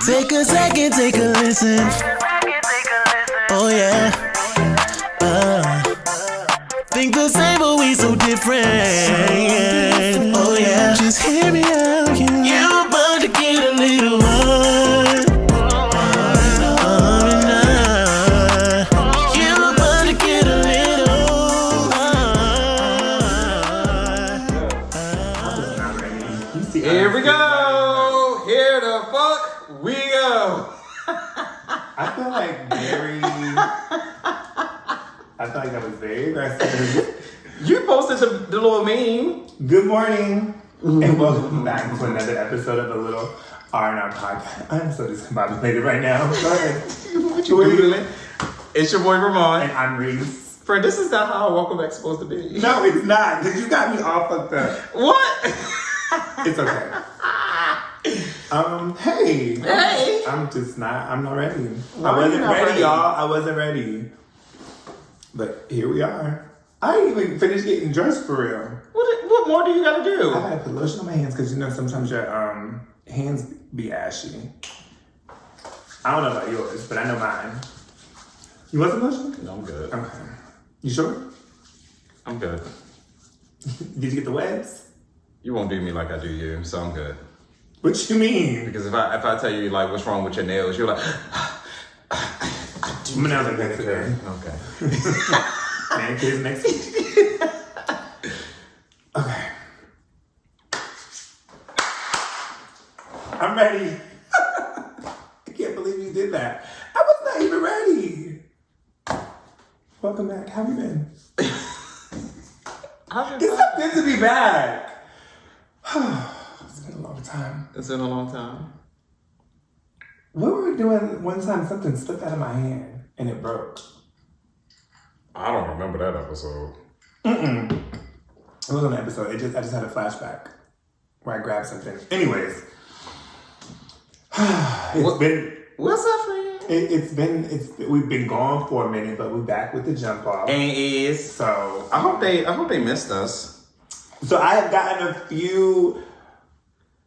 Take a second, take a listen. Oh yeah. Think the same, but we so different. Oh yeah. Just hear me out, you about to get a little one. You about to get a little one. Here we go. Here the fuck we go. I feel like that was very aggressive. You posted the little meme. Good morning, and welcome back to another episode of the Little R&R Podcast. I'm so discombobulated right now. Go ahead. What you doing? It's your boy Ramont. And I'm Reese. Friend, this is not how a welcome back supposed to be. No, it's not, because you got me all fucked up. What? It's okay. Hey. I'm not ready. Why I wasn't not ready, ready? y'all. I wasn't ready. But here we are. I didn't even finish getting dressed for real. What more do you gotta do? I gotta put lotion on my hands because sometimes your hands be ashy. I don't know about yours, but I know mine. You want some lotion? No, I'm good. Okay. You sure? I'm good. Did you get the webs? You won't do me like I do you, so I'm good. What you mean? Because if I tell you like what's wrong with your nails, you're like, My nails are good today. Okay. Man, kids next week. Okay. I'm ready. I can't believe you did that. I was not even ready. Welcome back. How have you been? It's so good to be back. It's been a long time. It's been a long time. What were we doing one time? Something slipped out of my hand and it broke. I don't remember that episode. It wasn't an episode. I just had a flashback where I grabbed something. Anyways, What's up, friend? We've been gone for a minute, but we're back with the jump off. And is So I hope they missed us. So I have gotten a few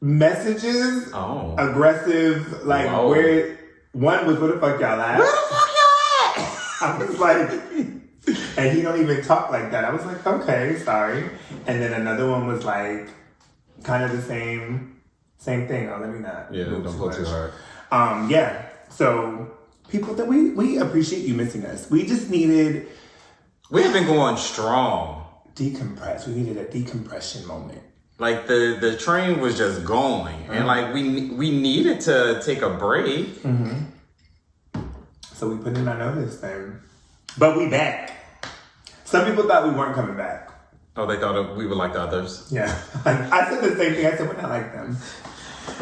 messages, aggressive, like Whoa. where one was where the fuck y'all at? Where the fuck y'all at? I was like, and he don't even talk like that. I was like, okay, sorry. And then another one was like, kind of the same thing. Oh, let me not. Yeah, don't pull too hard. Yeah. So people that we appreciate you missing us. We just needed We've been going strong. decompress. We needed a decompression moment. Like the train was just going, and like we needed to take a break. So we put in our notice then. But we back. Some people thought we weren't coming back. Oh, they thought we were like the others. Yeah. I said the same thing. I said we're not like them.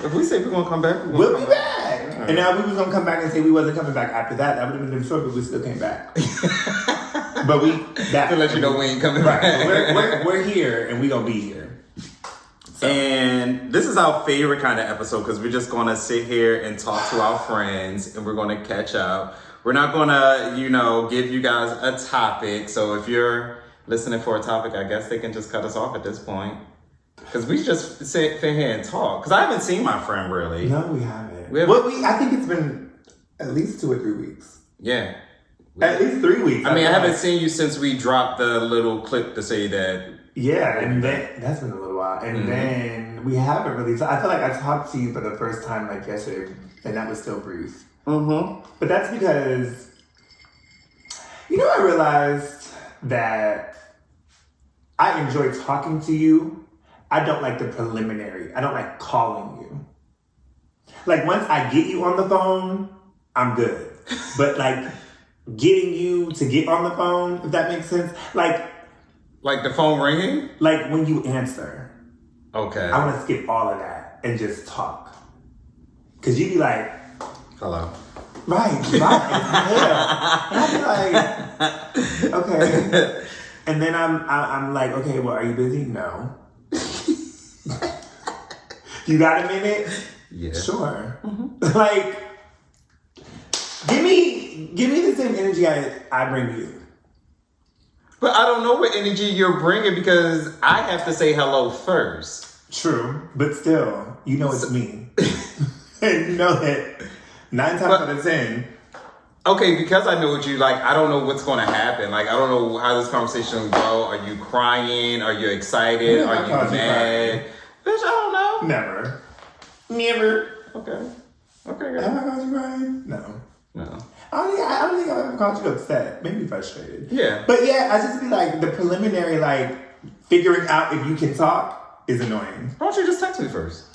If we say we're gonna come back, We'll be back. And now we was gonna come back and say we wasn't coming back after that. That would have been short, but we still came back. But we back. To let you know we ain't coming Right. back. We're here and we gonna be here. So. And this is our favorite kind of episode because we're just gonna sit here and talk to our friends and we're gonna catch up. We're not gonna, give you guys a topic. So if you're listening for a topic, I guess they can just cut us off at this point. Because we just sit here and talk. Because I haven't seen my friend really. No, we haven't. I think it's been at least 2 or 3 weeks. Yeah. At least 3 weeks. I haven't seen you since we dropped the little clip to say that. Yeah, and then that's been a little while. And then we haven't really. I feel like I talked to you for the first time like yesterday, and that was still brief. But that's because, I realized that I enjoy talking to you. I don't like the preliminary. I don't like calling you. Like, once I get you on the phone, I'm good. But, like, getting you to get on the phone, if that makes sense. Like the phone ringing? Like, when you answer. Okay. I want to skip all of that and just talk. Because you be like... Hello. Right. Yeah. And I be like, okay. And then I'm like, okay, well, are you busy? No. You got a minute? Yeah. Sure. Like, give me the same energy I bring you. But I don't know what energy you're bringing because I have to say hello first. True, but still, it's me. And you know that 9 times out of 10. Okay, because I know what you like, I don't know what's going to happen. Like, I don't know how this conversation will go. Are you crying? Are you excited? Are you mad? Bitch, I don't know. Never. Never. Okay. Okay, girl. Have I called you crying? No. No. I don't think I've ever called you upset. Maybe frustrated. Yeah. But yeah, I just be like, the preliminary, like, figuring out if you can talk is annoying. Why don't you just text me first?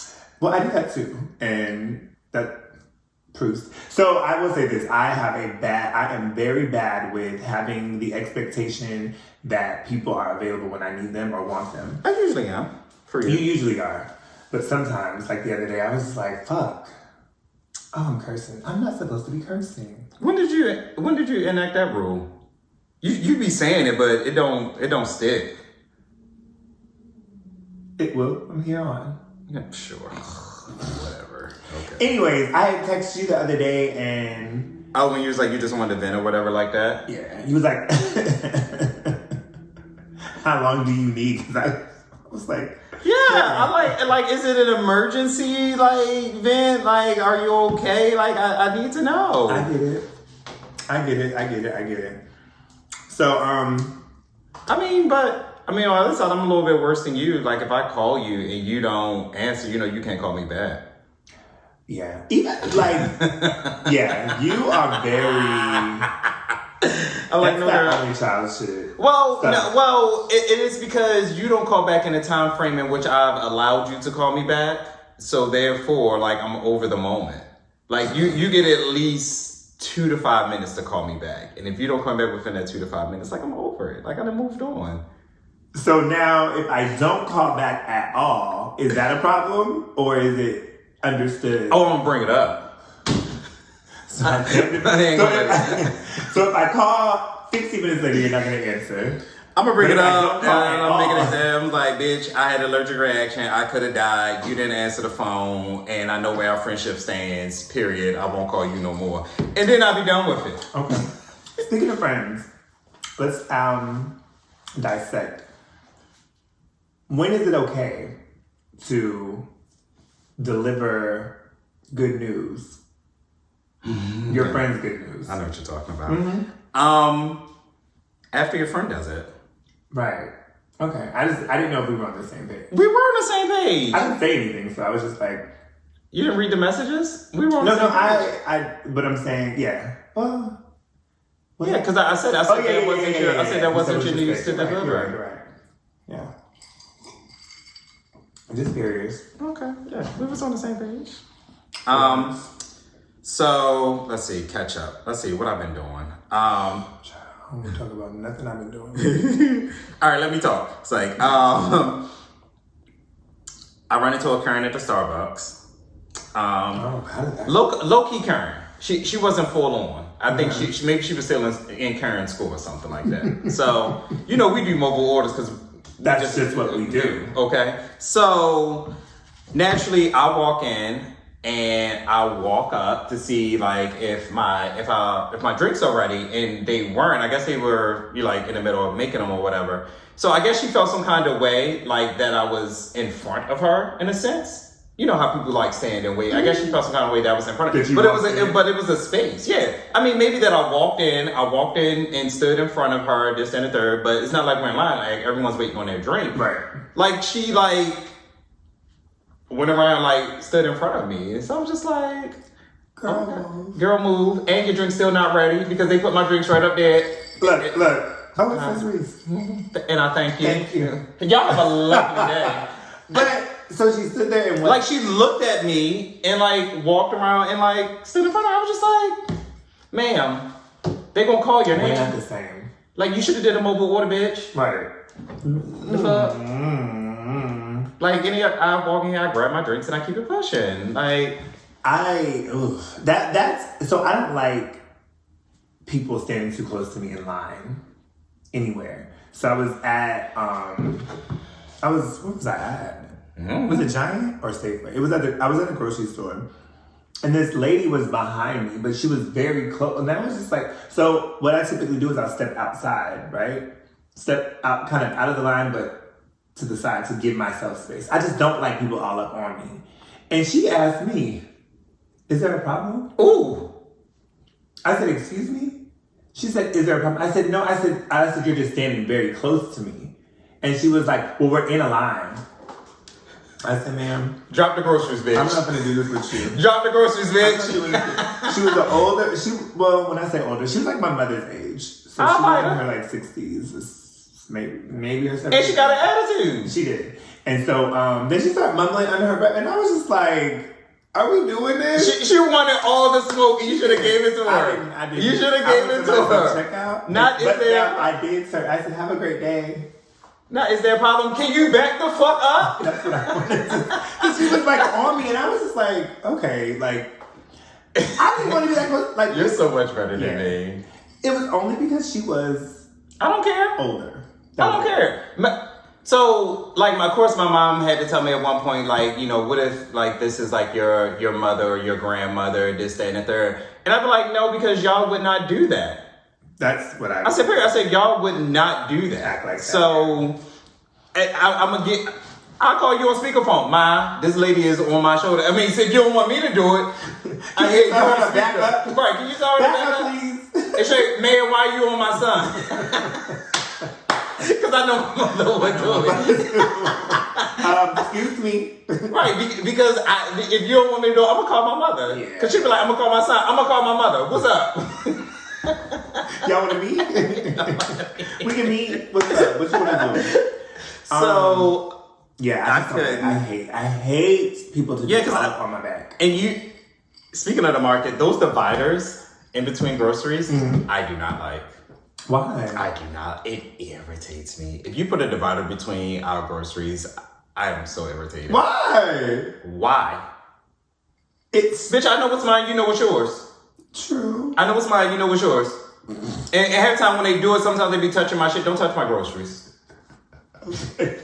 Well, I did that too. And that proves. So I will say this. I am very bad with having the expectation that people are available when I need them or want them. I usually am. For you. You usually are. But sometimes, like the other day, I was just like, fuck. Oh, I'm cursing. I'm not supposed to be cursing. When did you enact that rule? You be saying it, but it don't stick. It will from here on. Yeah, sure. Whatever. Okay. Anyways, I had texted you the other day and... Oh, when you was like, you just wanted to vent or whatever like that? Yeah. You was like, how long do you need? Because I was like... Yeah, I like, is it an emergency, like, vent? Like, are you okay? Like, I need to know. I get it. So, on the other side, I'm a little bit worse than you. Like, if I call you and you don't answer, you can't call me back. Yeah. Even, like, yeah, you are very... I'm like, no, girl. Only child shit. Well, it is because you don't call back in the time frame in which I've allowed you to call me back. So therefore, like, I'm over the moment. Like, you get at least 2 to 5 minutes to call me back. And if you don't come back within that 2 to 5 minutes, like, I'm over it. Like, I done moved on. So now, if I don't call back at all, is that a problem? Or is it understood? Oh, I'm gonna bring it up. So if I call 60 minutes later, you're not going to answer. I'm going to bring it up, and I'm making it sound like, bitch, I had an allergic reaction. I could have died. You didn't answer the phone, and I know where our friendship stands, period. I won't call you no more. And then I'll be done with it. Okay. Speaking of friends, let's dissect. When is it okay to deliver good news? Your friend's good news. I know what you're talking about. Mm-hmm. After your friend does it. Right. Okay. I didn't know if we were on the same page. We were on the same page. I didn't say anything, so I was just like... You didn't read the messages? We were on the same page. But I'm saying, yeah. Well... Yeah, because I said that wasn't your news to deliver. You're right. Yeah. I'm just curious. Okay. Yeah, we was on the same page. So, let's see, catch up. Let's see what I've been doing. I don't want to talk about nothing I've been doing. All right, let me talk. It's like, I run into a Karen at the Starbucks. How did that? Low-key Karen. She wasn't full on. I think maybe she was still in Karen school or something like that. So, we do mobile orders because that's just what we do. Okay. So, naturally, I walk in. And I walk up to see like if my drinks are ready, and they weren't. I guess they were like in the middle of making them or whatever. So I guess she felt some kind of way, like that I was in front of her in a sense. You know how people like stand and wait. I guess she felt some kind of way that I was in front of her. But it was a space. Yeah. I mean, maybe that I walked in and stood in front of her, this and the third. But it's not like we're in line. Like everyone's waiting on their drink. Right. Like she went around, like, stood in front of me. And so I'm just like, girl, move. And your drink's still not ready because they put my drinks right up there. Look. How was Reese? And I thank you. Thank you. Y'all have a lovely day. But, so she stood there and went. Like, she looked at me and, like, walked around and, like, stood in front of her. I was just like, ma'am, they gonna call your name. We're not the same. Like, you should have did a mobile order, bitch. Right. The fuck? Like, I walk in here, I grab my drinks, and I keep it pushing. Like, that's so I don't like people standing too close to me in line anywhere. So I was at where was I at? Mm-hmm. Was it Giant or Safeway? I was at the grocery store, and this lady was behind me, but she was very close, and I was just like, so what I typically do is I'll step outside, right? Step out, kind of out of the line, but to the side to give myself space. I just don't like people all up on me. And she asked me, is there a problem? Ooh. I said, excuse me? She said, is there a problem? I said, no. I said, you're just standing very close to me. And she was like, well, we're in a line. I said, ma'am. Drop the groceries, bitch. I'm not going to do this with you. Drop the groceries, bitch. She was an older, well, when I say older, she was like my mother's age. So she was in her like 60s, maybe or something. And she got an attitude. She did. And so then she started mumbling under her breath. And I was just like, are we doing this? She wanted all the smoke and you should have gave it to her. I didn't. You should have gave it to her. Checkout. Not but if there. I did, sir. I said, have a great day. Now, is there a problem? Can you back the fuck up? That's what I wanted to. Because she was like on me, and I was just like, okay, like, I didn't want to be that close. Like, you're so much better than me. It was only because she was. I don't care. Older. I don't care. So, like, of course, my mom had to tell me at one point, like, you know, what if, like, this is like your mother or your grandmother, this, that, and the third, and I'd be like, no, because y'all would not do that. That's what I said. Period. I said y'all would not do that. Act like that. So I'm gonna get. I'll call you on speakerphone. Ma, this lady is on my shoulder. I mean, if you don't want me to do it, I hear you on back up. Right? Can you tell her to back up, please? And say, Mayor, why you on my son? Because I know my mother would do it. Excuse me. Right? Because if you don't want me to do it, I'm gonna call my mother. Because she'd be like, I'm gonna call my son. I'm gonna call my mother. What's up? Y'all want to meet? We can meet. What's up? What you want to do? So yeah, I hate people to be caught up on my back. And speaking of the market, those dividers in between groceries, I do not like. Why? I do not. It irritates me. If you put a divider between our groceries, I am so irritated. Why? Bitch, I know what's mine. You know what's yours. True. I know what's mine, you know what's yours. And half the time when they do it, sometimes they be touching my shit. Don't touch my groceries. Okay.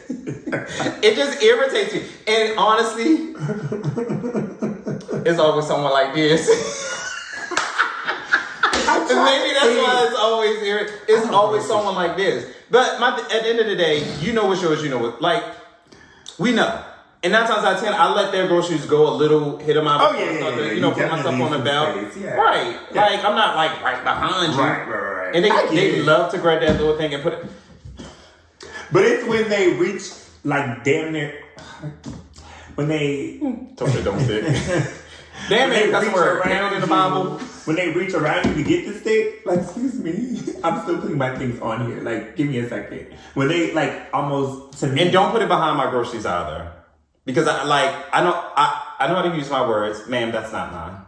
It just irritates me. And honestly, it's always someone like this. Maybe that's why it's always irritating. It's always someone like this. But at the end of the day, you know what's yours, you know what. Like, we know. And 9 times out of 10, I let their groceries go a little, hit them out. You know, put myself on the belt. Right. Yeah. Like, I'm not like right behind you. Right. And they love to grab that little thing and put it. But it's when they reach, like, damn near. When they. Told you don't stick. Damn near, that's the word. Handled in the Bible. When they reach around you to get the stick, like, excuse me, I'm still putting my things on here. Like, give me a second. When they, like, almost to me. And don't put it behind my groceries either. Because I know how to use my words. Ma'am, that's not mine.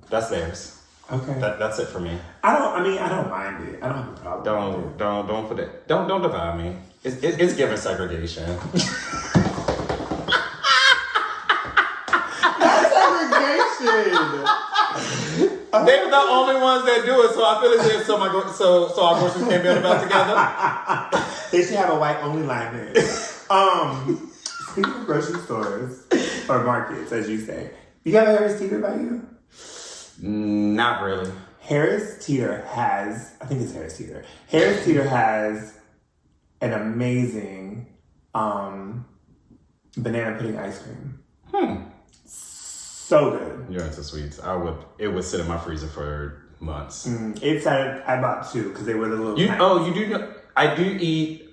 That's theirs. Okay. That's it for me. I don't mind it. I don't have a problem. Don't put it. Don't divide me. It's giving segregation. That's segregation. They're the only ones that do it, so I feel as if so our groceries can't be on the belt together. They should have a white only line there. Speaking of grocery stores or markets, as you say, you have a Harris Teeter by you? Not really. Harris Teeter has, I think it's Harris Teeter. Harris Teeter has an amazing banana pudding ice cream. So good. You're into sweets. It would sit in my freezer for months. It's I bought 2 because they were the little. You do know? I do eat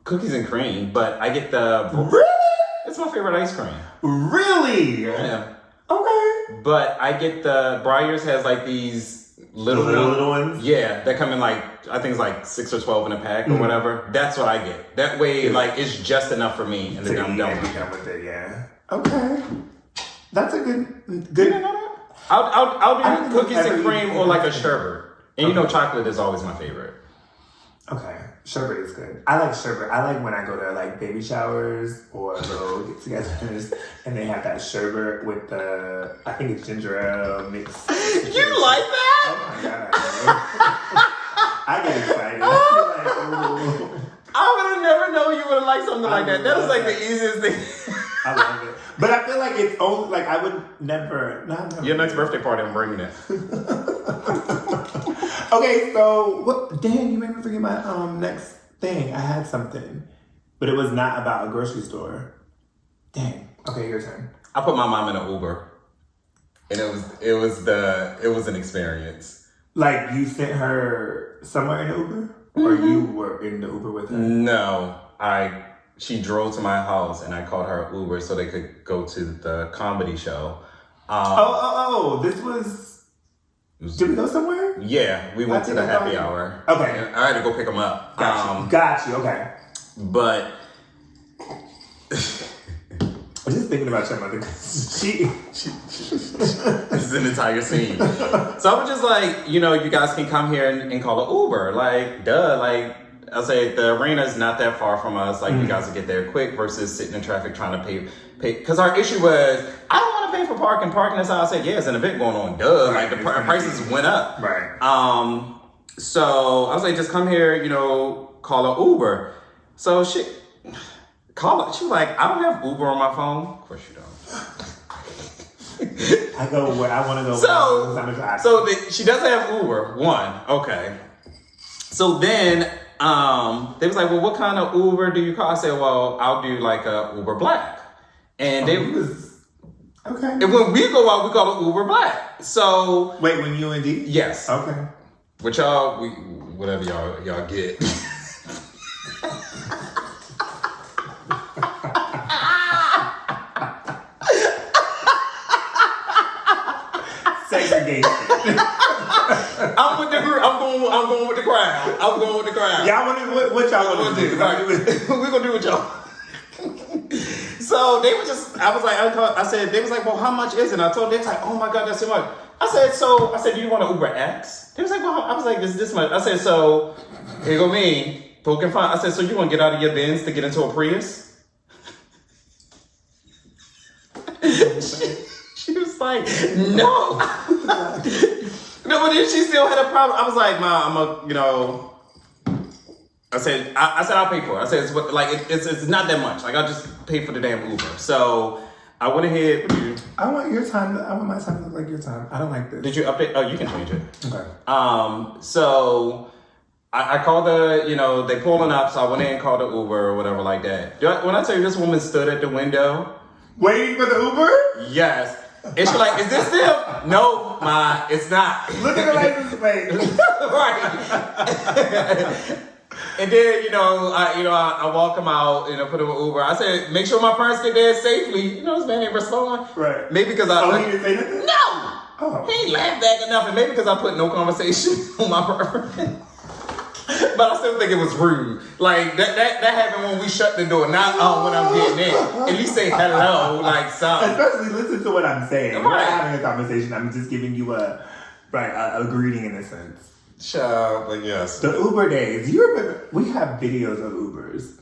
cookies and cream, but I get the. Really? It's my favorite ice cream. Really? Yeah. Okay. But I get the Breyers has like these little ones. Yeah, that come in like I think it's like 6 or 12 in a pack or whatever. That's what I get. That way, like it's just enough for me, and then I'm done with it. Yeah. Okay. That's a good. You didn't know that? I'll do cookies and cream or like a sherbet. And you know, chocolate is always my favorite. Okay. Sherbet is good. I like sherbet. I like when I go to like baby showers or little get-togethers and they have that sherbet with the, I think it's ginger ale mixed. You like that? Oh my God. I get excited. I would have never known you would have liked something like that. That is like the easiest thing. I love it. But I feel like it's only, like I would never. Your next birthday party, I'm bringing it. Okay, so what? Damn, you made me forget my next thing. I had something, but it was not about a grocery store. Dang. Okay, your turn. I put my mom in an Uber. and it was an experience. Like, you sent her somewhere in the Uber? Or you were in the Uber with her? No, she drove to my house and I called her Uber so they could go to the comedy show. This was... Did we go somewhere? Yeah, we went to the happy hour. Okay. I had to go pick them up. Got you, okay. But... I'm just thinking about your mother. She this is an entire scene. So I was just like, you guys can come here and call an Uber. Like, duh. Like, I'll say the arena is not that far from us. Like, you guys will get there quick versus sitting in traffic trying to pay. Because our issue was, I don't want to pay for parking. Parking is how I said, yeah, it's an event going on. Duh. Right. Like, the prices went up. Right. So I was like, just come here, call an Uber. So she call it. She was like, I don't have Uber on my phone. Of course you don't. I go where I want to go. So she doesn't have Uber. One, okay. So then they was like, well, what kind of Uber do you call? I said, well, I'll do like a Uber Black. And okay. And when we go out, we call it Uber Black. So wait, when you and D? Yes. Okay. Which whatever y'all get. Segregation. I'm going with the crowd. I'm going with the crowd. Y'all want to what y'all want to do? We're gonna do what y'all. So they were just. I was like, I said, they was like, well, how much is it? And I told them, they was like, oh my god, that's too much. I said, do you want an Uber X? They was like, well, I was like, this much. I said, so here go me poking fun. I said, so you want to get out of your Benz to get into a Prius? She was like, no. No, but then she still had a problem. I was like, Ma, I said, I'll pay for it. I said, it's not that much. Like, I'll just pay for the damn Uber. So I went ahead. I want your time. I want my time to look like your time. I don't like this. Did you update? Oh, you can change it. Okay. So I called they pulling up. So I went in and called the Uber or whatever like that. When I tell you this woman stood at the window. Waiting for the Uber? Yes. And she's like, is this them? No, Ma, it's not. Look at the license plate. Right. And then, I walk him out, put him in Uber. I said, make sure my parents get there safely. This man ain't respond. Right. Maybe because he didn't say nothing? No! Oh. He ain't laughed back enough. And maybe because I put no conversation on my person. But I still think it was rude. Like, that happened when we shut the door, not when I'm getting in. At least say hello, like something. Especially listen to what I'm saying. Right. We're not having a conversation. I'm just giving you a greeting in a sense. Sure, but yes. The Uber days. You remember, we have videos of Ubers.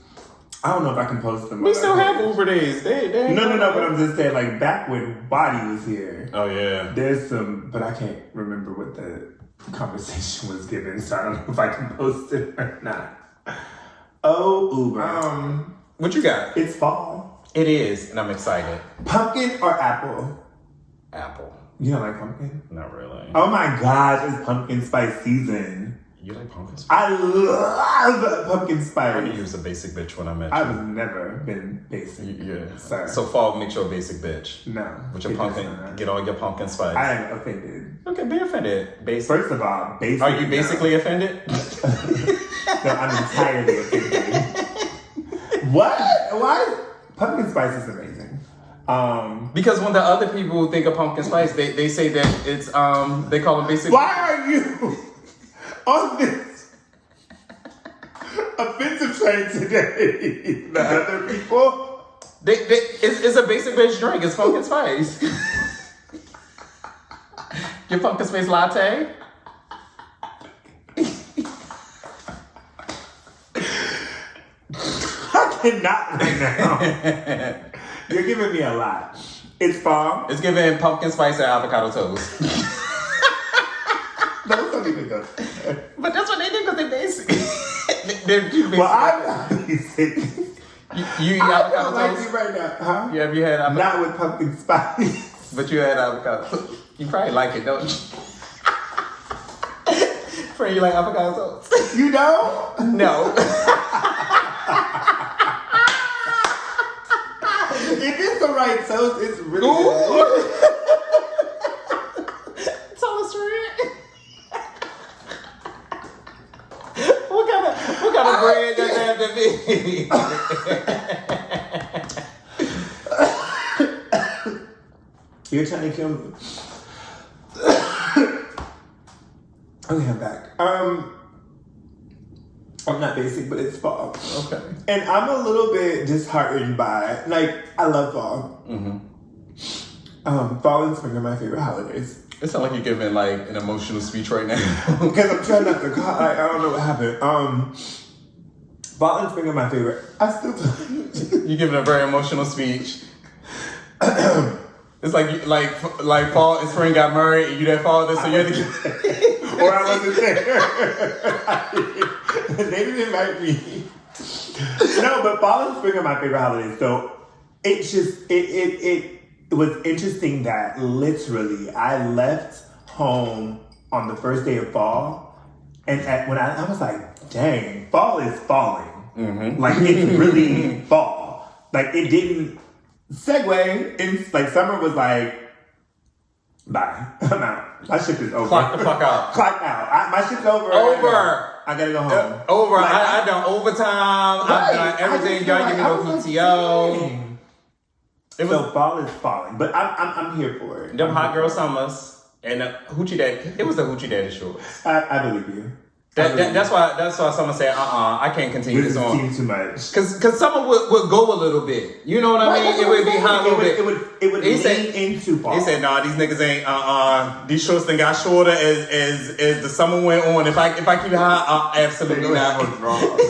I don't know if I can post them. We still have Uber days. They No, but I'm just saying, like, back when Body was here. Oh, yeah. There's some, but I can't remember what the conversation was given, so I don't know if I can post it or not. Oh, Uber. What you got? It's fall. It is, and I'm excited. Pumpkin or apple? Apple. You don't like pumpkin? Not really. Oh my gosh, it's pumpkin spice season. You like pumpkin spice? I love pumpkin spice. I already used a basic bitch when I met you. I've never been basic. Yeah. Sir. So fall makes you a basic bitch. No. With your pumpkin, get all your pumpkin spice. I am offended. Okay, be offended. Basic. First of all, basic. Are you basically offended? No, I'm entirely offended. What? Why? Pumpkin spice is amazing. Because when the other people think of pumpkin spice, they say that it's they call it basic. Why are you on this offensive train today? The other people? It's a basic bitch drink. It's pumpkin spice. Your pumpkin spice latte. I cannot right now. You're giving me a lot. It's fall. It's giving pumpkin spice and avocado toast. Those don't even go. But that's what they do because they're basic. They're too basic. Well, I'm not basic. You eat I avocado don't like toast? you right now, huh? Yeah, have you had avocado? Not with pumpkin spice. But you had avocado. You probably like it, don't you? Friend, you like avocado toast? You don't? No. If it's the right toast, it's really good. bread doesn't have to be. You're trying to kill me. Okay, I'm back. I'm not basic, but it's fall. Okay. And I'm a little bit disheartened by, like, I love fall. Mm-hmm. Fall and spring are my favorite holidays. It sounds like you're giving like an emotional speech right now. Because I'm trying not to cry. Like, I don't know what happened. Fall and spring are my favorite. I still do. You're giving a very emotional speech. It's like fall and spring got married and you that father, so you're the or I wasn't there. They didn't invite me. No, but fall and spring are my favorite holidays. So it's just it was interesting that literally I left home on the first day of fall, and when I was like, dang, fall is falling. Mm-hmm. Like it's really fall. Like it didn't segue. In like summer was like, bye, I'm out. My shift is over. Clock the fuck out. Clock out. My shift's over. I gotta go home. Over. Like, I done overtime. Right. I've done everything. Y'all give me no PTO. So fall is falling, but I'm here for it. Them hot girl summers and hoochie daddy. It was the hoochie daddy shorts. I believe you. That's why someone said, I can't continue this on. This is too much. Cause someone would go a little bit. You know what I mean? It would be hot a little bit. It would lean into fall. He said, nah, these niggas ain't these shorts done got shorter as the summer went on. If I keep it hot, absolutely not. What's wrong?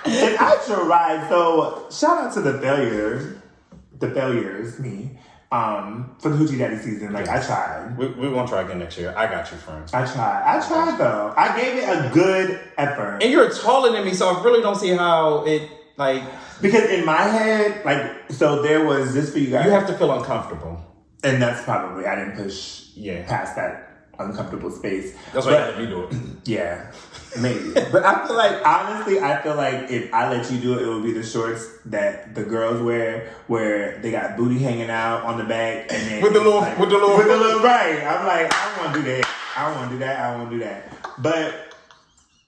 And I tried. So shout out to the failures, me. For the hoochie daddy season, like I tried. We won't try again next year. I got you, friend. I tried though. I gave it a good effort. And you're taller than me, so I really don't see how it like. Because in my head, like, so there was this for you guys. You have to feel uncomfortable, and that's probably I didn't push past that uncomfortable space. That's why you do it. Yeah. Maybe. But I feel like, honestly, if I let you do it, it would be the shorts that the girls wear where they got booty hanging out on the back and then with the little right. I'm like, I don't want to do that. I don't want to do that. But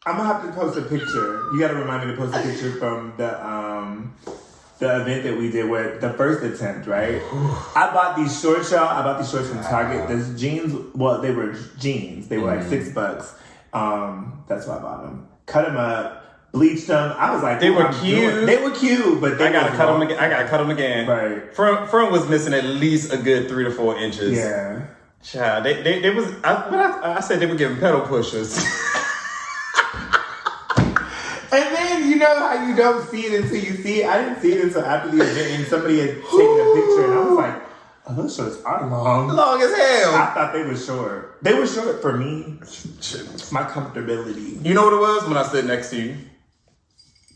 I'm gonna have to post a picture. You gotta remind me to post a picture from the event that we did where the first attempt, right? I bought these shorts, y'all. I bought these shorts from Target. These jeans, well, they were jeans. They were like $6. That's why I bought them. Cut them up, bleached them. I was like, they were cute. They were cute, but I gotta cut them again. Right. Front was missing at least a good 3 to 4 inches. Yeah. Child, they was. I said they were giving pedal pushers. And then you know how you don't see it until you see it. I didn't see it until after the event, and somebody had taken a picture, and I was like, oh, those shorts are long. Long as hell. I thought they were short. They were short for me. My comfortability. You know what it was when I stood next to you?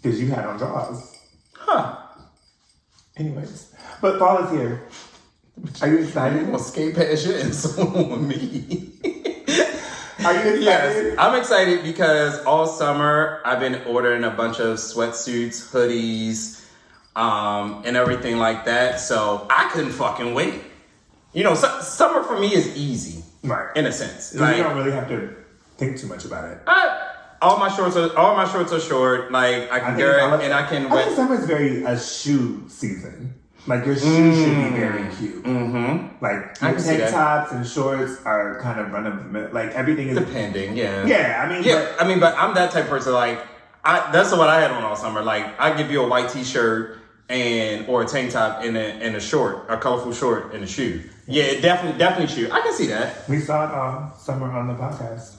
Because you had on drawers. Huh. Anyways. But fall is here. Are you excited? I'm going to skate past you and so with me. Are you excited? Yes. I'm excited because all summer I've been ordering a bunch of sweatsuits, hoodies, and everything like that. So I couldn't fucking wait. You know, summer for me is easy, right? In a sense, like, you don't really have to think too much about it. All my shorts are short. Like I can wear it, and I can. I think summer is very a shoe season. Like your shoes should be very cute. Mm-hmm. Like your tank tops and shorts are kind of like everything is depending. Yeah. Yeah. But I'm that type of person. Like that's what I had on all summer. Like I give you a white t-shirt or a tank top and a short, a colorful short and a shoe. Yeah, definitely shoe. I can see that. We saw it summer on the podcast.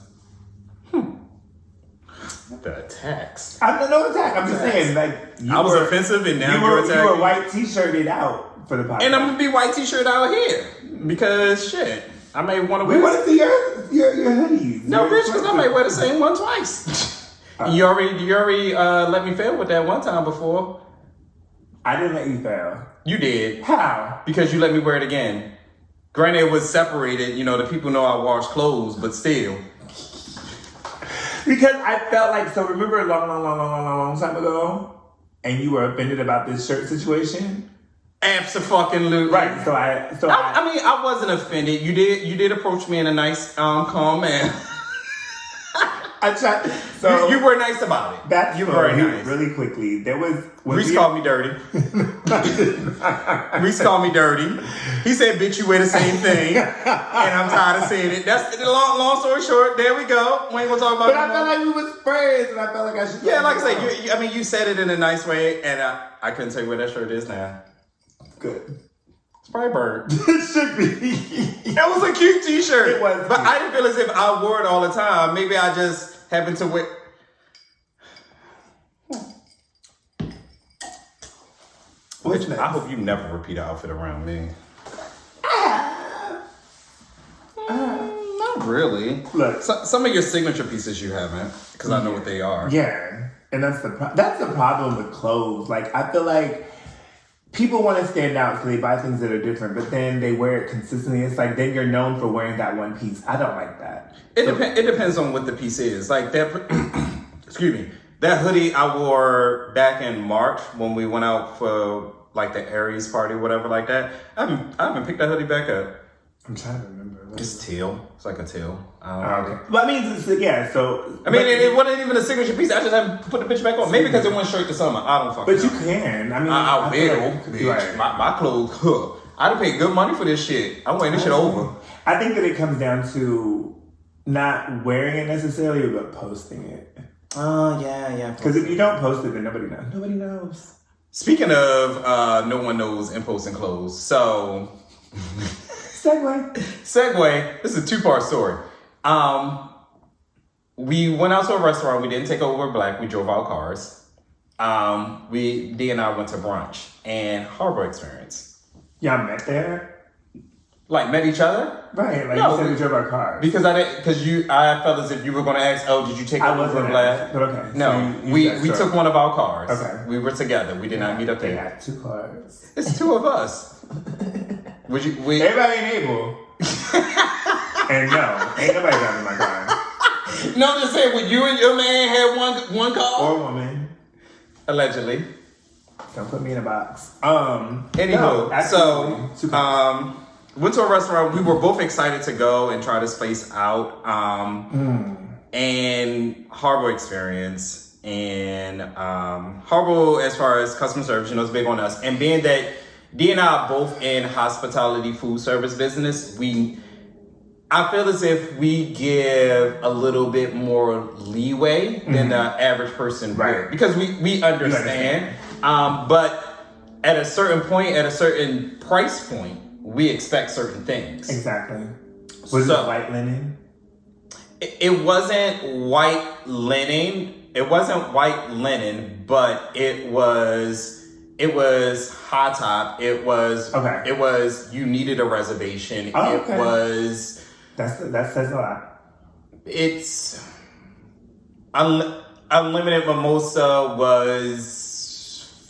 The attacks. I'm no attack. I'm just saying, like I was offensive, and now you're attacking. You were white t-shirted out for the podcast, and I'm gonna be white t-shirt out here because shit. I may want to wear. We want to see your hoodies. No, bitch, because I may wear the same one twice. You already let me fail with that one time before. I didn't let you fail. You did. How? Because you let me wear it again. Granted, it was separated. You know, the people know I wash clothes, but still. Because I felt like, so remember a long time ago, and you were offended about this shirt situation? Abso-fucking-lutely. Right, I mean, I wasn't offended. You did approach me in a nice, calm manner. I tried. So you were nice about it. That's you were very story, nice. Really quickly, there was Reese called me dirty. Reese called me dirty. He said, "Bitch, you wear the same thing," and I'm tired of seeing it. That's the long story short. There we go. We ain't gonna talk about it. But I felt like we was friends, and I felt like I should. Yeah, like I said, you said it in a nice way, and I couldn't tell you where that shirt is now. Good. Sprayberg. It should be. That was a cute T-shirt. It was, but cute. I didn't feel as if I wore it all the time. Maybe I just happened to wear. What's next? I hope you never repeat an outfit around me. Not really. Look, Some of your signature pieces you haven't, because I know what they are. yeah, and that's the problem with clothes. Like, I feel like people want to stand out, so they buy things that are different, but then they wear it consistently. It's like then you're known for wearing that one piece. I don't like that. It depends on what the piece is. Like that. Excuse me. That hoodie I wore back in March when we went out for like the Aries party, whatever, like that. I haven't picked that hoodie back up. I'm trying to remember. It's teal. It's like a teal. Okay. Well, I mean, so. I mean, it wasn't even a signature piece. I just haven't put the bitch back on. Maybe because it went straight to summer. I don't fucking know. But you can. I mean, I feel will. like Bitch. right. My clothes, huh. I done paid good money for this shit. I'm wearing this shit over. I think that it comes down to not wearing it necessarily, but posting it. Oh, yeah. Because if you don't post it, then nobody knows. Nobody knows. Speaking of no one knows and posting clothes, so... Segue. This is a two-part story. We went out to a restaurant. We didn't take over Black. We drove our cars. D and I went to brunch and horrible experience. Y'all met there? Like met each other? Right. Like No, you said we drove our cars. Because I felt as if you were going to ask, oh, did you take over Black? But okay. No, So we took one of our cars. Okay. We were together. We did not meet up They there. had 2 cars. It's 2 of us. Everybody ain't able. And no, ain't nobody driving my car. No, I'm just saying, when you and your man had one car? Or woman. Allegedly. Don't put me in a box. Anywho, went to a restaurant. We were both excited to go and try this place out. And horrible experience. And horrible as far as customer service, it's big on us. And being that D and I are both in hospitality food service business, I feel as if we give a little bit more leeway than the average person would. Because we understand. But at a certain point, at a certain price point, we expect certain things. Exactly. Was it white linen? It wasn't white linen. It wasn't white linen, but it was high top. It was you needed a reservation. Oh, it was that says a lot. It's unlimited mimosa was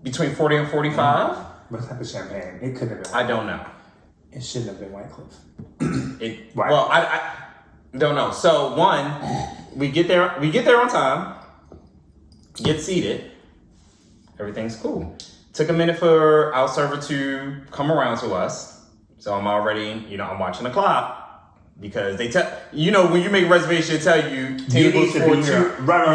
between 40 and 45. What type of champagne? It could have been. I don't know. It shouldn't have been White Cliff. Well, I don't know. So we get there on time, get seated, everything's cool. Took a minute for our server to come around to us. So I'm already, I'm watching the clock. Because they tell when you make a reservation, they tell you tables for 2. You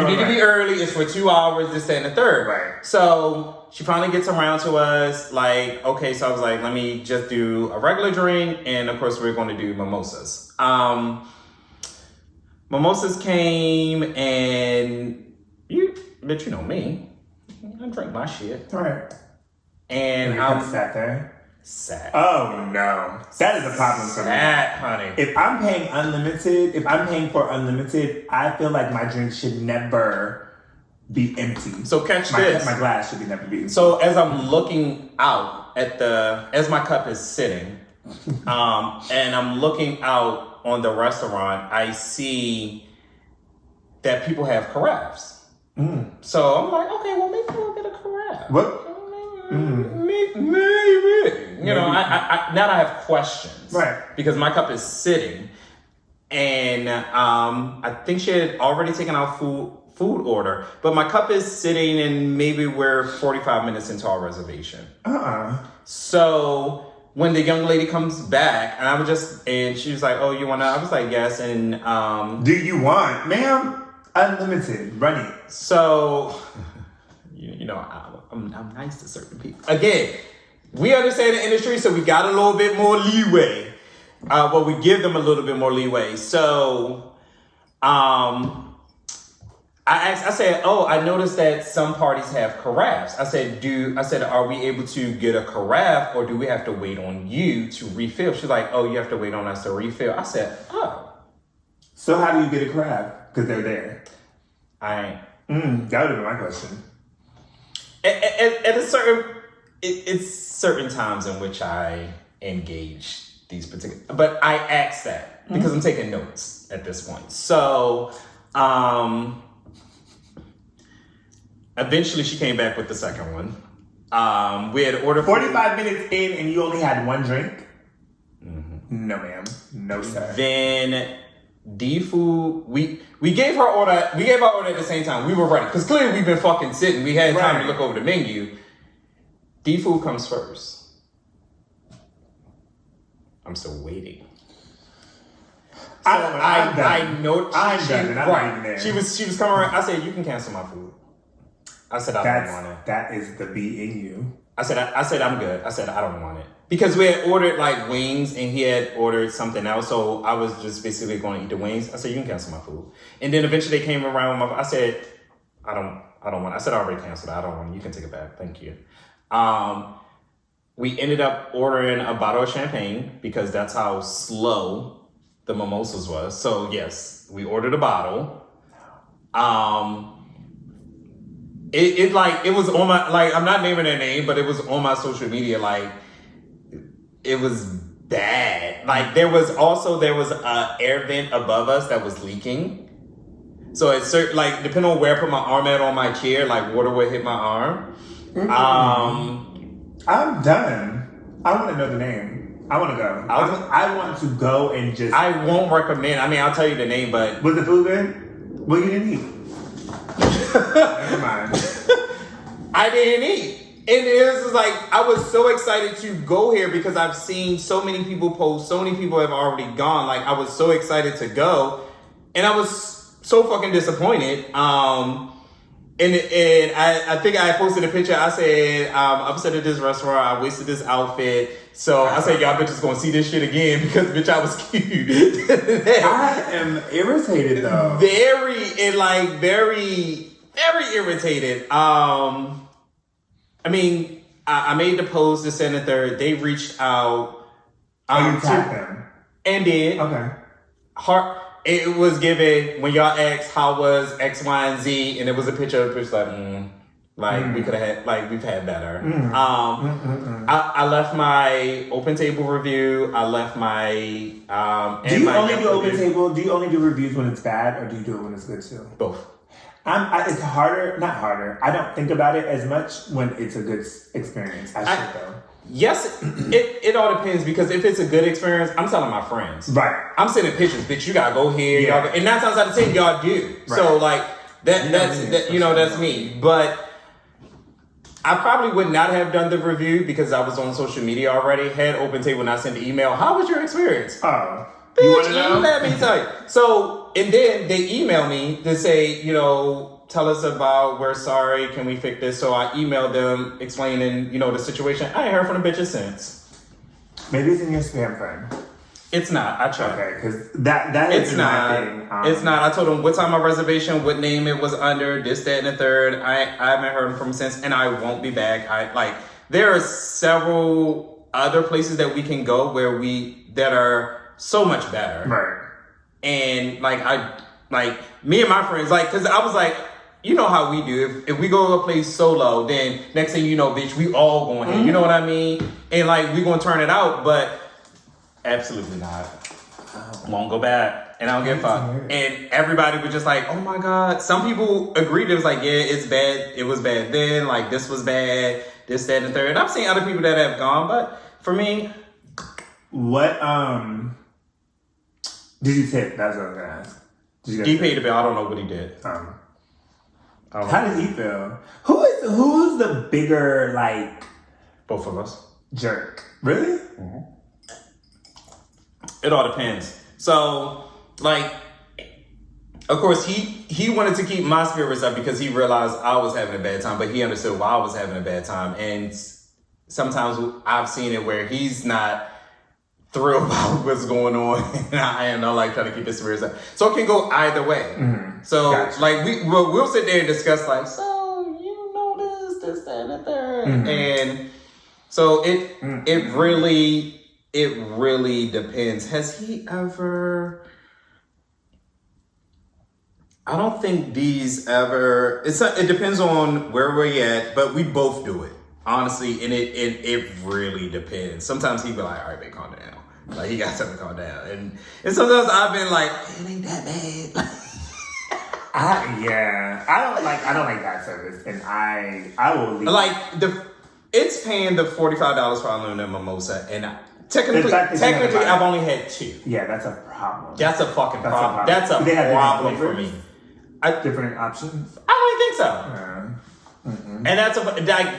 need to be early. It's for 2 hours. This, that, and the third. Right. So she finally gets around to us. Like, okay. So I was like, let me just do a regular drink, and of course we're going to do mimosas. Mimosas came, and you know me. I drink my shit. All right. And I'm sat there. Sad. Oh no, that is a problem for me. Sad, honey. If I'm paying for unlimited, I feel like my drink should never be empty. So catch this. My glass should never be empty. So as I'm looking out as my cup is sitting, and I'm looking out on the restaurant, I see that people have carafes. So I'm like, okay, well maybe we'll get a carafe. What? Maybe. I now I have questions. Right. Because my cup is sitting. And I think she had already taken out food order. But my cup is sitting and maybe we're 45 minutes into our reservation. Uh-uh. So when the young lady comes back, and she was like, "Oh, you wanna?" I was like, "Yes." And do you want, ma'am? Unlimited, run it. So, you know, I'm nice to certain people. Again, we understand the industry, so we got a little bit more leeway. But we give them a little bit more leeway. So, I said, "Oh, I noticed that some parties have carafes." I said, "Are we able to get a carafe, or do we have to wait on you to refill?" She's like, "Oh, you have to wait on us to refill." I said, "Oh." So how do you get a carafe? Because they're there. That would have been my question. At it's certain times in which I engage these particular, but I asked that because I'm taking notes at this point. So, eventually she came back with the second one. We had ordered 45 minutes in and you only had one drink? Mm-hmm. No, ma'am. No, sir. Then D-Food, we gave her order. We gave our order at the same time. We were ready because clearly we've been fucking sitting. We had time to look over the menu. D-Food comes first. I'm still waiting. So I know I'm done and I'm not even there. She was coming around. I said, "You can cancel my food." I said, "I don't want it." That is the B in you. I said, "I'm good." I said, "I don't want it." Because we had ordered like wings and he had ordered something else. So I was just basically going to eat the wings. I said, "You can cancel my food." And then eventually they came around with I said, I don't want it. I said, "I already canceled it. I don't want it. You can take it back. Thank you." We ended up ordering a bottle of champagne because that's how slow the mimosas was. So yes, we ordered a bottle. It was on my, like, I'm not naming their name, but it was on my social media. Like, it was bad. Like, there was a air vent above us that was leaking. So it's certain, like, depending on where I put my arm at on my chair, like, water would hit my arm. I'm done. I want to know the name. I want to go. I want to go and just... I won't recommend. I mean, I'll tell you the name, but... Was the food good? Well, you didn't eat. Never mind. I didn't eat. And it was like, I was so excited to go here because I've seen so many people post, so many people have already gone. Like, I was so excited to go. And I was so fucking disappointed. And I think I posted a picture. I said, I'm upset at this restaurant. I wasted this outfit. So I said, y'all bitches gonna see this shit again because bitch, I was cute. I am irritated though. Very irritated. I mean, I made the post to send a third. They reached out. You tagged them? And did. Okay. It was given when y'all asked how was X, Y, and Z, and it was a picture of it's like, we could have had, like, we've had better. I left my open table review. I left my do you only do open table? Do you only do reviews when it's bad, or do you do it when it's good too? Both. It's harder, not harder. I don't think about it as much when it's a good experience. I should though. Yes, it all depends because if it's a good experience, I'm telling my friends. Right. I'm sending pictures, bitch. You gotta go here. Yeah. And 9 times out of 10, y'all do. Right. So like that's me. But I probably would not have done the review because I was on social media already. Had open table and I sent the email. How was your experience? Oh, bitch, you want to know? Let me tell you. So and then they email me to say, tell us about, we're sorry, can we fix this? So I emailed them explaining, the situation. I ain't heard from the bitches since. Maybe it's in your spam friend. It's not. I tried. Okay, because that is not. My thing. It's not. I told them what time my reservation, what name it was under, this, that, and the third. I haven't heard from them since, and I won't be back. There are several other places that we can go that are so much better. Right. And me and my friends, because I was like, you know how we do. If we go to a place solo, then next thing you know, bitch, we all going in. You know what I mean? And we gonna turn it out, but absolutely not. Won't go back. And I don't give a fuck. And everybody was just like, oh my God. Some people agreed. It was like, yeah, it's bad. It was bad then. Like, this was bad. This, that, and the third. And I've seen other people that have gone, but for me. What, did you tip? That's what I was gonna ask. He paid the bill. I don't know what he did. How did he feel? Who's the bigger, Both of us. jerk. Really? It all depends. So, like, of course, he wanted to keep my spirits up because he realized I was having a bad time, but he understood why I was having a bad time. And sometimes I've seen it where he's not thrilled about what's going on, and I am not like trying to keep his spirits up. So it can go either way. So, like, we'll sit there and discuss, like, so you know this, that, and the third, and so it really depends. Has he ever? I don't think D's ever. It depends on where we're at, but we both do it honestly, and it really depends. Sometimes he be like, "All right, babe, calm down." Like he got something to calm down, and sometimes I've been like, "It ain't that bad." I don't like that service, and I will leave. Like it's paying the $45 for unlimited mimosa, and technically I've only had 2. Yeah, that's a problem. That's a fucking problem. That's a problem for me. Different options? I don't even think so. And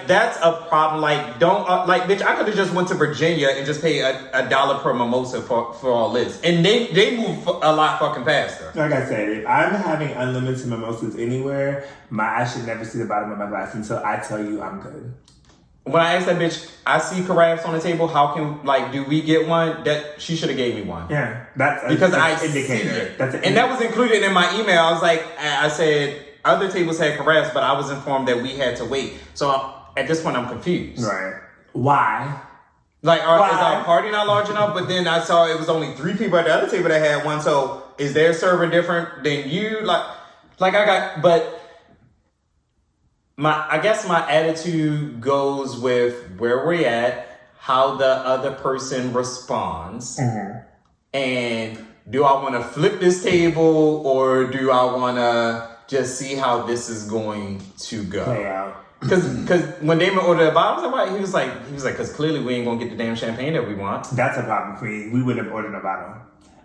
that's a problem. Like, don't bitch. I could have just went to Virginia and just paid $1 per mimosa for all this, and they move a lot fucking faster. Like I said, if I'm having unlimited mimosas anywhere, I should never see the bottom of my glass until I tell you I'm good. When I asked that bitch, I see carafes on the table. How can do we get one? That she should have gave me one. Yeah, that's because I indicator. And that was included in my email. I was like, I said other tables had carafes, but I was informed that we had to wait. So at this point, I'm confused. Right? Why? Like, is our party not large enough? But then I saw it was only 3 people at the other table that had one. So is their server different than you? Like I got, but. I guess my attitude goes with where we're at, how the other person responds, and do I want to flip this table or do I want to just see how this is going to go? Play out. Because when Damon ordered a bottle, I was like, he was like, because clearly we ain't gonna get the damn champagne that we want. That's a problem for me. We wouldn't have ordered a bottle.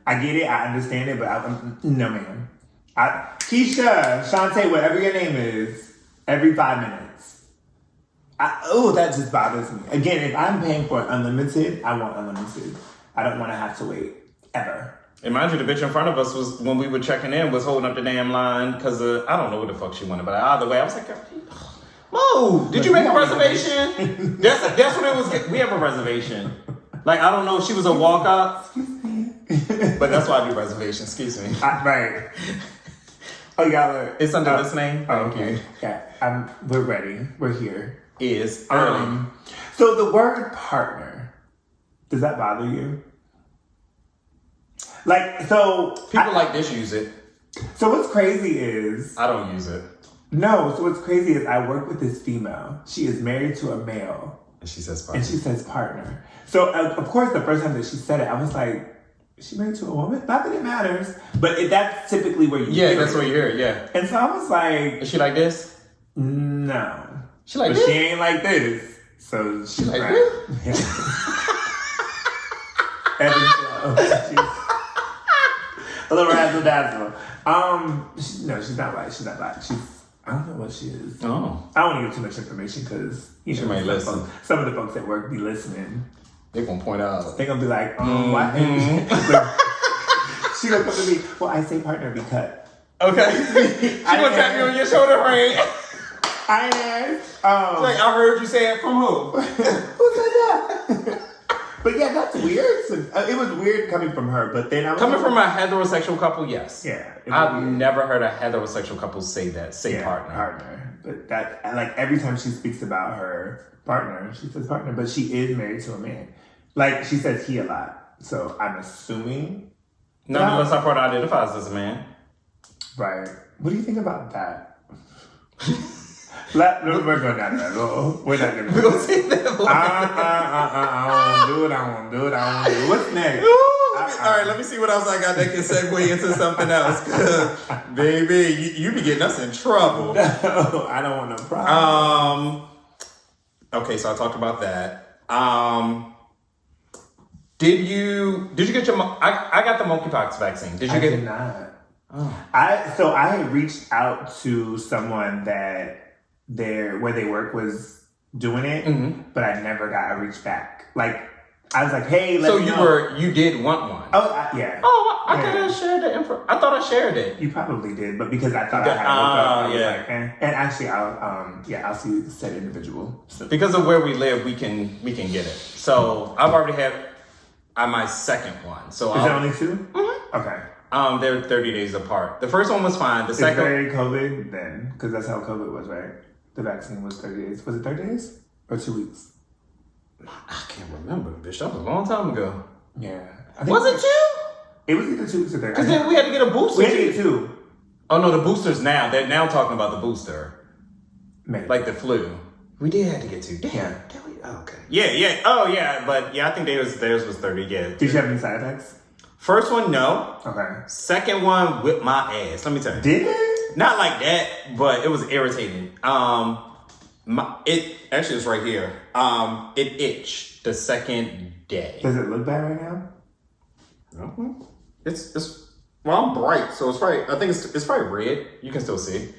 I get it, I understand it, but no, ma'am. Keisha, Shantae, whatever your name is. Every 5 minutes. That just bothers me. Again, if I'm paying for unlimited, I want unlimited. I don't want to have to wait. Ever. And mind you, the bitch in front of us was, when we were checking in, was holding up the damn line because I don't know what the fuck she wanted. But either way, I was like, move. Did you make a reservation? That's what it was. We have a reservation. Like, I don't know if she was a walk-up. But that's why I do reservations. Excuse me. Right. Oh, y'all it's under this name. Okay. Yeah. We're ready. We're here. Is early. So the word partner, does that bother you? Like, so people like this use it. So what's crazy is I don't use it. No. So what's crazy is I work with this female. She is married to a male, and she says partner. So of course, the first time that she said it, I was like, is she married to a woman? Not that it matters, but that's typically where you hear it. Yeah, that's where you hear it, yeah. And so I was like... Is she like this? No. She like but this? She ain't like this. So she's like this? Yeah. She's a little razzle-dazzle. No, she's not black. She's not black. I don't know what she is. Oh. I don't want to give too much information because... She might listen. Some of the folks at work be listening. They're going to point out. They're going to be like, what? She going to come to me, well, I say partner because. Okay. She going to tap you on your shoulder, right? I asked. Like, I heard you say it from who? Who said that? But yeah, that's weird. So, it was weird coming from her, but then I was coming from a heterosexual couple, yes. Yeah. I've never heard a heterosexual couple say that. Say partner. But that, like, every time she speaks about her partner, she says partner, but she is married to a man. Like, she says he a lot. So I'm assuming. Nonetheless, our partner identifies as a man. Right. What do you think about that? We're going down that road. We're not going to do that. I won't do it. What's next? All right, let me see what else I got that can segue into something else. Cause, baby, you be getting us in trouble. No, I don't want no problem. Okay, so I talked about that. Did you get your? I got the monkeypox vaccine. Did you get it? I did not. Oh. I had reached out to someone that where they work was doing it, but I never got a reach back. Like, I was like, hey, let So me know. you did want one? Oh, yeah. Oh, I could have shared the info. I thought I shared it. You probably did, but because I thought I had to look up, I was like, eh. And actually, I'll see said individual. So. Because of where we live, we can get it. So I've already had my second one. So is there only 2? Mm-hmm. Okay. They're 30 days apart. The first one was fine. The second, very COVID then, because that's how COVID was, right? The vaccine was 30 days. Was it 30 days or 2 weeks? I can't remember, bitch. That was a long time ago. Yeah. Was it 2? It was either 2 weeks or 30. Because then we had to get a booster. We had to get 2. Oh no, the booster's now. They're now talking about the booster. Maybe. Like the flu. We did have to get 2. Damn. Yeah. Oh, okay. Yeah. Oh yeah, but yeah, I think theirs was 30. Yeah. Did you have any side effects? First one, no. Okay. Second one whipped my ass. Let me tell you. Did it? Not like that, but it was irritating. It actually is right here. It itched the second day. Does it look bad right now? No. It's well, I'm bright, so it's probably. I think it's probably red. You can still see.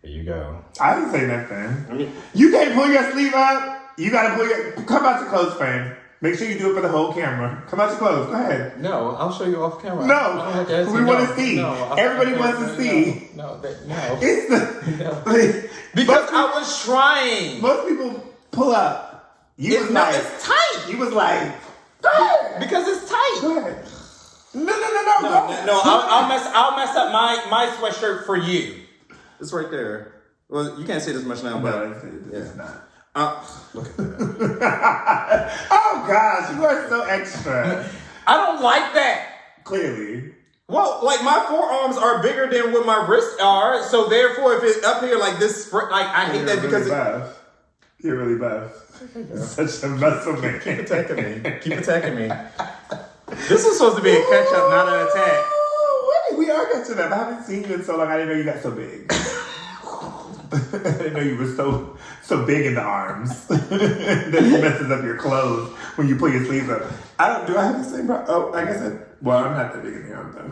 Here you go. I didn't say nothing. You can't pull your sleeve up. You gotta pull your. Come out your clothes, friend. Make sure you do it for the whole camera. Come out your clothes. Go ahead. No, I'll show you off camera. No, we want to see. Everybody wants to see. No. It's the because I was trying. Most people pull up. It's tight. You was like, go ahead. Because it's tight. Go ahead. No. I'll mess up my sweatshirt for you. It's right there. Well, you can't see this much now, but it's not. Look at that. Oh gosh, you are so extra. I don't like that. Clearly. Well, like my forearms are bigger than what my wrists are, so therefore, if it's up here like this, like I hate that because you're really buff. You're such a muscle man. Keep attacking me. This was supposed to be a catch up, not an attack. Oh, wait, we are catching up. I haven't seen you in so long. I didn't know you got so big. I didn't know you were so big in the arms. That messes up your clothes when you pull your sleeves up. Do I have the same problem? Oh, I guess I'm not that big in the arm though.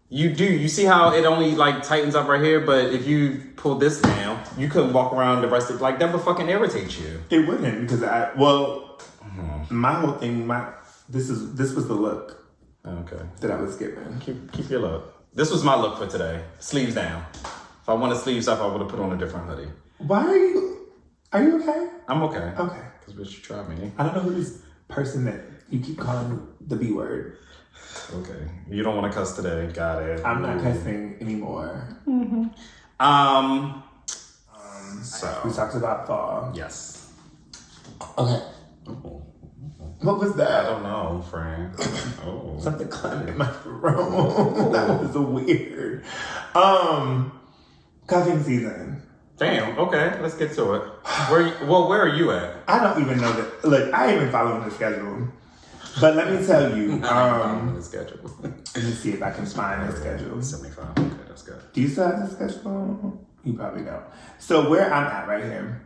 You do. You see how it only like tightens up right here, but if you pull this down, you couldn't walk around the rest of like that would fucking irritate you. It wouldn't because my whole thing, this was the look. Okay. That I was given. Keep your look. This was my look for today. Sleeves down. If I wanted sleeves up, I would have put on a different hoodie. Why are you okay? I'm okay. Okay. Because bitch, you tried me. I don't know who this person that you keep calling the B word. Okay. You don't want to cuss today. Got it. I'm not cussing anymore. Mm-hmm. So we talked about fall. Yes. Okay. What was that? I don't know, friend. Oh. Something climbed in my throat. That was weird. Cuffing season. Damn. Okay, let's get to it. Where are you at? I don't even know that. Look, I ain't even following the schedule. But let me tell you. The schedule. Let me see if I can find the schedule. 75. Okay, that's good. Do you still have the schedule? You probably don't. So where I'm at right here.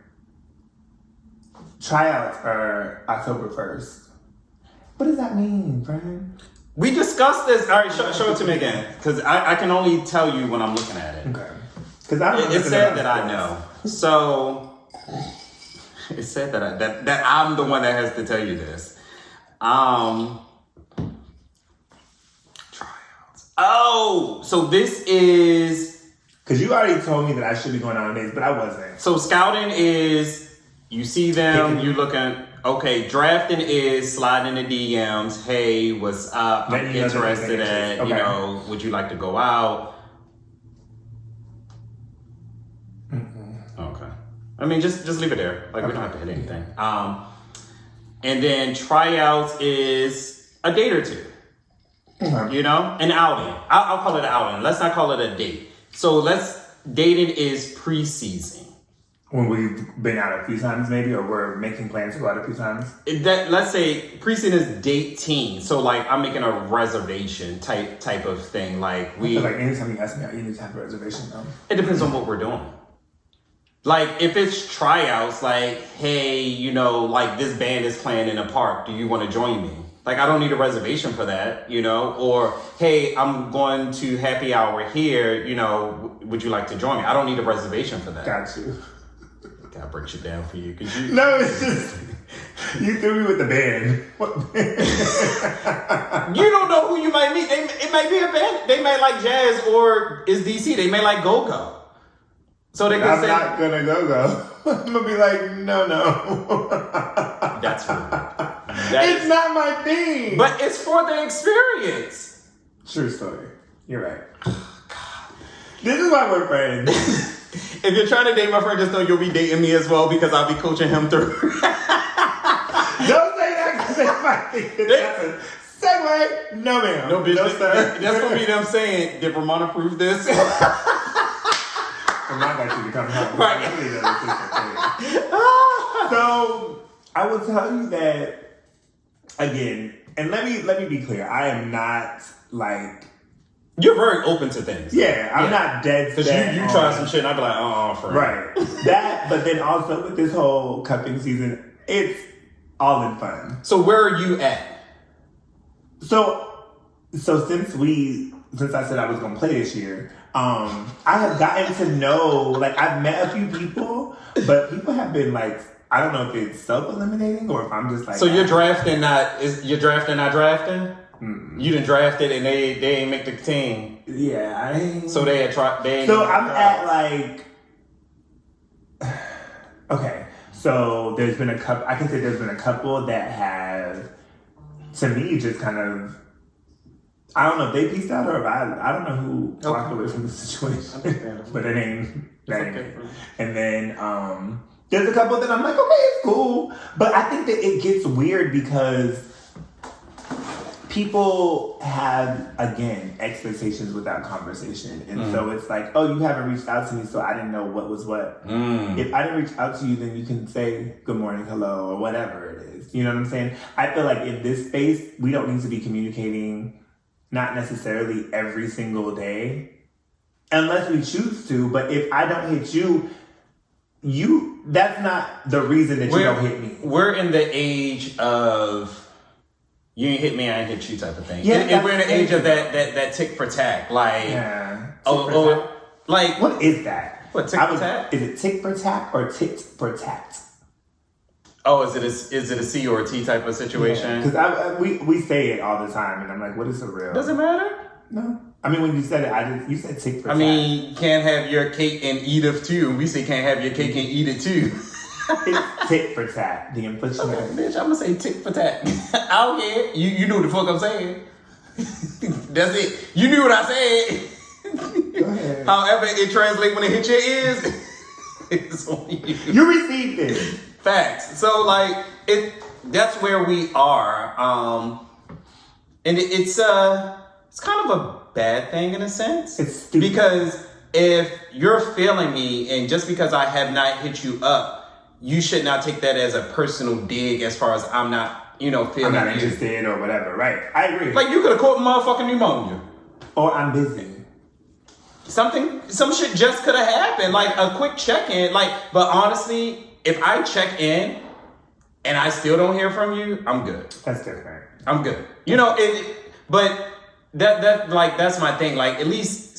Tryouts are October 1st. What does that mean, friend? We discussed this. All right, show it to me again. Because I can only tell you when I'm looking at it. Okay. Because it said that I know. So it said that I'm the one that has to tell you this. Tryouts. Oh, so this is because you already told me that I should be going on dates, but I wasn't. So scouting is you see them, you looking. Okay, drafting is sliding in the DMs. Hey, what's up? I'm interested at. Okay. Would you like to go out? Okay. I mean, just leave it there. Like we don't have to hit anything. And then tryouts is a date or two. Okay. An outing. I'll call it an outing. Let's not call it a date. So dating is pre-season. When we've been out a few times maybe, or we're making plans to go out a few times? Let's say pre-season is dating. So like I'm making a reservation type of thing. Like I feel like anytime you ask me out, you need to have a reservation though. It depends on what we're doing. Like, if it's tryouts, like, hey, like this band is playing in a park. Do you want to join me? Like, I don't need a reservation for that, Or, hey, I'm going to happy hour here, would you like to join me? I don't need a reservation for that. Got you. gotta break shit down for you. Cause you No, it's just you threw me with the band. What band? you don't know who you might meet. It might be a band. They may like jazz or is DC. They may like go-go. So they can I'm say, not gonna go. I'm gonna be like, no. that's rude. It's not my thing. But it's for the experience. True story. You're right. This is why we're friends. If you're trying to date my friend, just know you'll be dating me as well because I'll be coaching him through. Don't say that because that's my thing. That's a segue. No, ma'am. No, bitch. No, sir. That's gonna be them saying, "Did Ramont approve this?" I'm not going to come home. Right. So I will tell you that again, and let me be clear. I am not like. You're very open to things. Yeah, I'm not dead set. Because you try some shit and I'd be like, friend. Right. That, but then also with this whole cupping season, it's all in fun. So where are you at? So since I said I was going to play this year, I have gotten to know, like, I've met a few people, but people have been like, I don't know if it's self-eliminating or if I'm just like. So you're drafting, not drafting? Mm-hmm. You done drafted and they ain't make the team. Yeah, I ain't. So they had tried. So I'm at like. Okay, so there's been a couple. I can say there's been a couple that have, to me, just kind of. I don't know if they pieced out or if I don't know who walked away from the situation, but it ain't. Okay. And then there's a couple that I'm like, okay, it's cool, but I think that it gets weird because. People have, again, expectations without conversation. And so it's like, oh, you haven't reached out to me, so I didn't know what was what. If I didn't reach out to you, then you can say good morning, hello, or whatever it is. You know what I'm saying? I feel like in this space, we don't need to be communicating not necessarily every single day, unless we choose to. But if I don't hit you, that's not the reason that you don't hit me. We're in the age of... You ain't hit me, I ain't hit you type of thing. Yeah, we're in the age of that tick for tack. Like, like what is that? What, tick for tack? Is it tick for tack or tit for tat? Oh, is it a C or a T type of situation? Because we say it all the time, and I'm like, what is the real? Does it matter? No. I mean, when you said it, you said tick for tat. I mean, can't have your cake and eat it too. We say can't have your cake and eat it too. It's tit for tat. The infliction. Okay, bitch, I'm gonna say tick for tat. I don't care. You knew what the fuck I'm saying. That's it. You knew what I said. Go ahead. However, it translates when it hits your ears. It's on you. You received it. Facts. So like that's where we are. And it's kind of a bad thing in a sense. It's stupid. Because if you're feeling me and just because I have not hit you up, you should not take that as a personal dig as far as I'm not, feeling I'm not interested or whatever. Right. I agree. Like you could have caught motherfucking pneumonia. Or I'm busy. Some shit just could have happened. Like a quick check-in. But honestly, if I check in and I still don't hear from you, I'm good. That's different. I'm good. But that's my thing. Like at least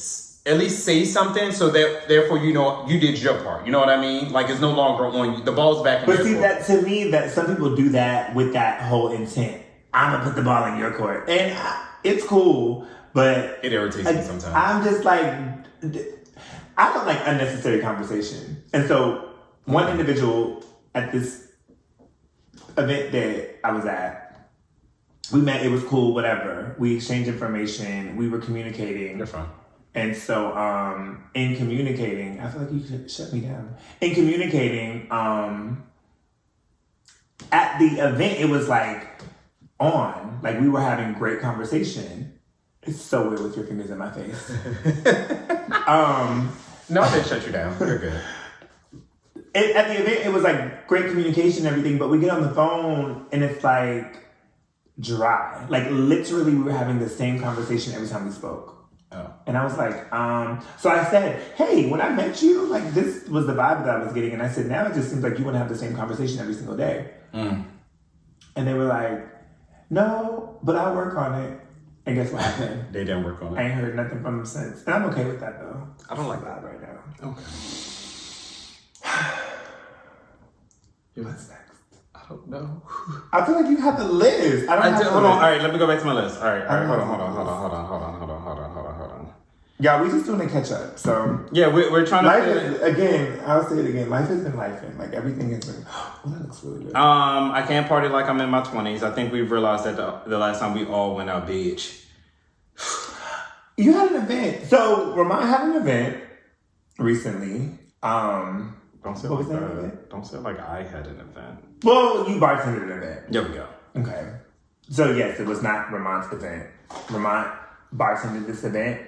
say something so that therefore you did your part. You know what I mean? Like it's no longer on you. The ball's back in your court. But see, that to me, that some people do that with that whole intent. I'm gonna put the ball in your court, and it's cool, but it irritates me sometimes. I'm just like, I don't like unnecessary conversation, and so one individual at this event that I was at, we met. It was cool, whatever. We exchanged information. We were communicating. You're fine. And so, in communicating, I feel like you should shut me down. In communicating, at the event, it was like we were having great conversation. It's so weird with your fingers in my face. No, I didn't shut you down. You're good. At the event, it was like great communication and everything, but we get on the phone and it's like dry. Like literally, we were having the same conversation every time we spoke. Oh. And I was like, so I said, hey, when I met you, like this was the vibe that I was getting. And I said, now it just seems like you want to have the same conversation every single day. And they were like, no, but I'll work on it. And guess what happened? They didn't work on it. I ain't heard nothing from them since. And I'm okay with that though. I don't like that right now. Okay. What's next? I don't know. I feel like you have the list. Hold on. All right, let me go back to my list. All right. Hold on. Yeah, we just doing a catch up. So yeah, we're trying to. I'll say it again. Life has been lifing. Like everything has been. Oh, that looks really good. I can't party like I'm in my 20s. I think we've realized that the last time we all went out beach. You had an event. So Ramont had an event recently. Don't say like I had an event. Well, you bartended an event. There we go. Okay. So yes, it was not Ramont's event. Ramont bartended this event.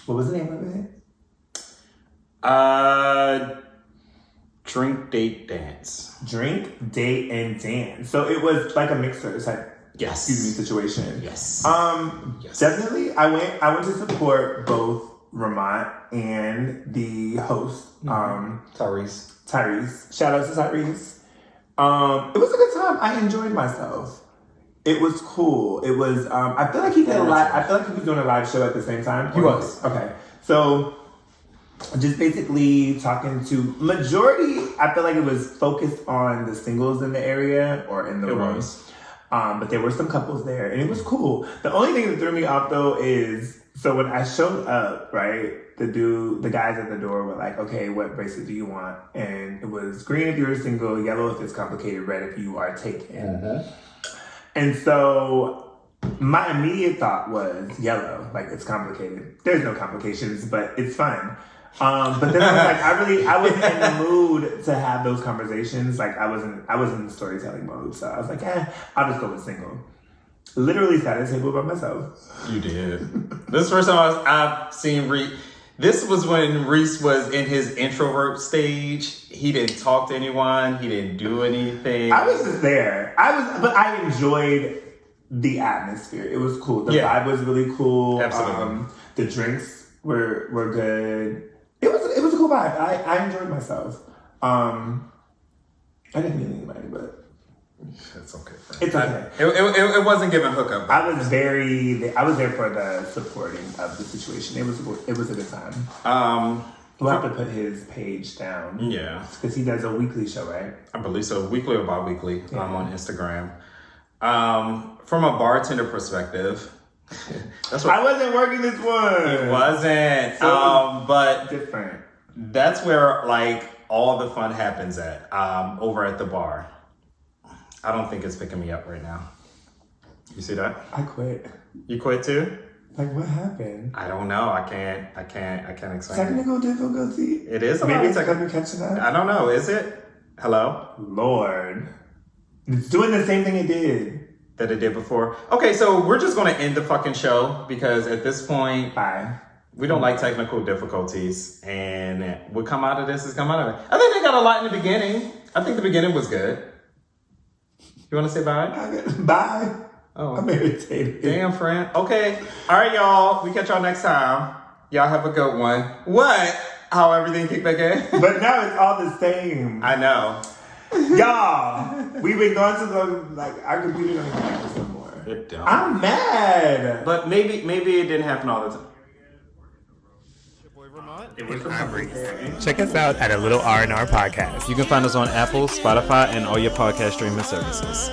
What was the name of it? Drink, date, dance. Drink, date, and dance. So it was like a mixer type. Yes. Situation. Yes. Yes. Definitely. I went to support both Ramont and the host, Tyrese. Shout out to Tyrese. It was a good time. I enjoyed myself. It was cool. It was. I feel like he did a lot. I feel like he was doing a live show at the same time. He was. Okay. So, just basically talking to majority. I feel like it was focused on the singles in the area or in the room. But there were some couples there, and it was cool. The only thing that threw me off though is so when I showed up, right, the guys at the door were like, "Okay, what bracelet do you want?" And it was green if you're single, yellow if it's complicated, red if you are taken. Mm-hmm. And so my immediate thought was yellow, like it's complicated. There's no complications, but it's fun. But then I was like, I wasn't in the mood to have those conversations. Like I wasn't in storytelling mode. So I was like, I'll just go with single. Literally sat at a table by myself. You did. This is the first time I've seen Reese. This was when Reese was in his introvert stage. He didn't talk to anyone. He didn't do anything. I was just there. But I enjoyed the atmosphere. It was cool. The vibe was really cool. Absolutely. The drinks were good. It was a cool vibe. I enjoyed myself. I didn't meet anybody, but it's okay. Friend. It's okay. It wasn't giving hookup. I was there for the supporting of the situation. It was a good time. We'll have to put his page down. Yeah, because he does a weekly show, right? I believe so, weekly or bi-weekly. On Instagram. From a bartender perspective. That's what I wasn't working this one. It wasn't. So but different. That's where like all the fun happens at. Over at the bar. I don't think it's picking me up right now. You see that? I quit. You quit too? Like what happened? I don't know. I can't explain. Technical difficulty. It is. Maybe it's technical catching up. I don't know. Is it? Hello? Lord. It's doing the same thing it did. That it did before. Okay, so we're just going to end the fucking show because at this point, bye. We don't like technical difficulties, and what come out of this is come out of it. I think they got a lot in the beginning. I think the beginning was good. You want to say bye? Bye. Oh, I'm irritated. Damn, friend. Okay. All right, y'all. We catch y'all next time. Y'all have a good one. What? How everything kicked back in? But now it's all the same. I know. Y'all, we've been going to our computer don't even like this no more. It don't. I'm mad. But maybe it didn't happen all the time. Check us out at A Little R&R Podcast. You can find us on Apple, Spotify, and all your podcast streaming services.